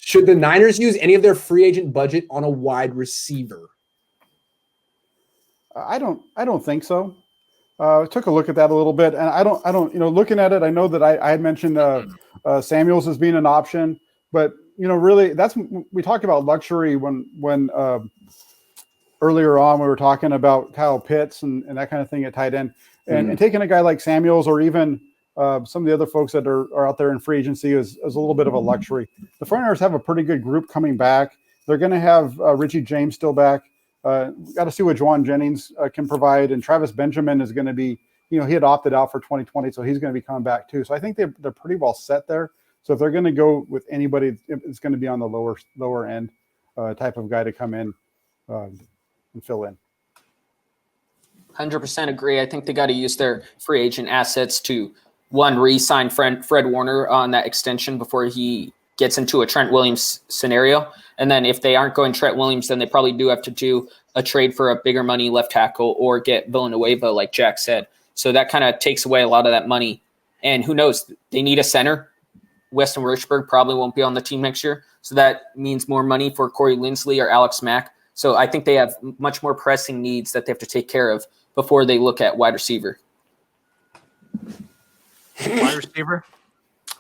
Should the Niners use any of their free agent budget on a wide receiver? I don't think so. I took a look at that a little bit, and I don't, looking at it, I know that I had mentioned Samuels as being an option, but really, we talked about luxury when earlier on we were talking about Kyle Pitts and that kind of thing at tight end, and taking a guy like Samuels or even some of the other folks that are out there in free agency is a little bit of a luxury. The 49ers have a pretty good group coming back. They're going to have Richie James still back. Got to see what Juwan Jennings can provide, and Travis Benjamin is going to be, he had opted out for 2020, so he's going to be coming back too. So I think they're pretty well set there. So if they're going to go with anybody, it's going to be on the lower end type of guy to come in and fill in. 100% agree. I think they got to use their free agent assets to, one, re-sign Fred Warner on that extension before he gets into a Trent Williams scenario. And then if they aren't going Trent Williams, then they probably do have to do a trade for a bigger money left tackle or get Villanueva, like Jack said. So that kind of takes away a lot of that money. And who knows? They need a center. Weston Richburg probably won't be on the team next year. So that means more money for Corey Linsley or Alex Mack. So I think they have much more pressing needs that they have to take care of before they look at wide receiver. Wide receiver?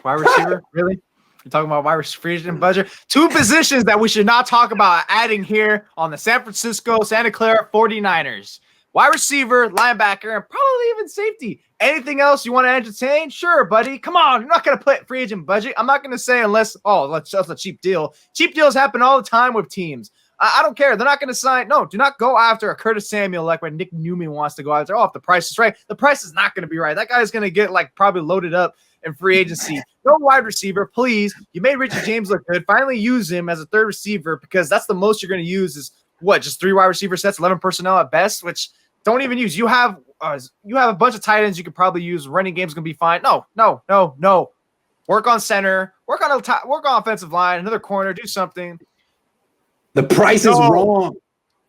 Really? You're talking about wide receiver budget? Two positions that we should not talk about adding here on the San Francisco, Santa Clara 49ers. Wide receiver, linebacker, and probably even safety. Anything else you want to entertain? Sure, buddy. Come on. You're not going to play free agent budget. I'm not going to say unless, that's a cheap deal. Cheap deals happen all the time with teams. I don't care. They're not going to sign. No, do not go after a Curtis Samuel like when Nick Newman wants to go after. Oh, if the price is right. The price is not going to be right. That guy's going to get probably loaded up in free agency. No wide receiver, please. You made Richie James look good. Finally use him as a third receiver because that's the most you're going to use is just 3 wide receiver sets, 11 personnel at best, which don't even use. You have a bunch of tight ends you could probably use. Running game's going to be fine. No. Work on center. Work on offensive line. Another corner. Do something. The price is wrong.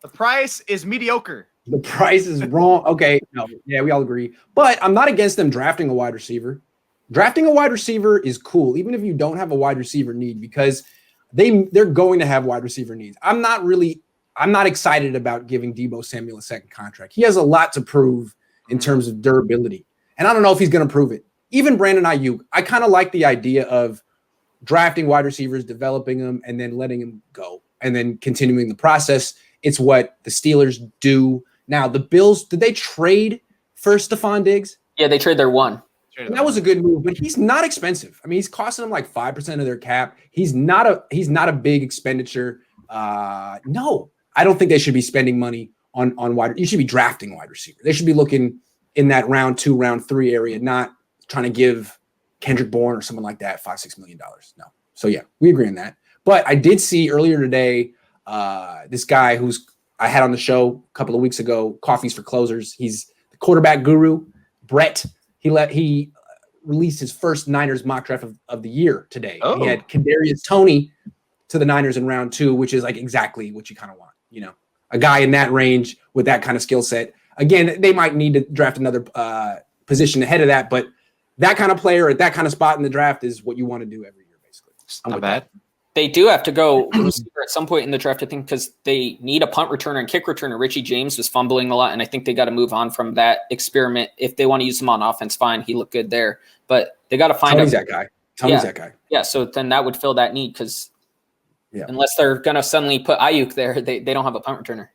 The price is mediocre. The price is wrong. Okay. No. Yeah, we all agree. But I'm not against them drafting a wide receiver. Drafting a wide receiver is cool, even if you don't have a wide receiver need, because they're going to have wide receiver needs. I'm not excited about giving Deebo Samuel a second contract. He has a lot to prove in terms of durability. And I don't know if he's going to prove it. Even Brandon Ayuk, I kind of like the idea of drafting wide receivers, developing them, and then letting them go, and then continuing the process. It's what the Steelers do. Now, the Bills, did they trade for Stephon Diggs? Yeah, they trade their one. And that was a good move, but he's not expensive. I mean, he's costing them 5% of their cap. He's not a big expenditure. No, I don't think they should be spending money on wide. You should be drafting wide receiver. They should be looking in that round 2, round 3 area, not trying to give Kendrick Bourne or someone like that $5-6 million. No. So yeah, we agree on that. But I did see earlier today this guy who's I had on the show a couple of weeks ago, Coffees for Closers. He's the quarterback guru, Brett. He released his first Niners mock draft of the year today. Oh. He had Kadarius Toney to the Niners in round 2, which is exactly what you kind of want. A guy in that range with that kind of skill set. Again, they might need to draft another position ahead of that, but that kind of player at that kind of spot in the draft is what you want to do every year, basically. Not bad. They do have to go receiver at some point in the draft, I think, because they need a punt returner and kick returner. Richie James was fumbling a lot, and I think they got to move on from that experiment. If they want to use him on offense, fine. He looked good there. But they got to find Tony's that guy. Tony's that guy. Yeah, so then that would fill that need because unless they're going to suddenly put Ayuk there, they don't have a punt returner.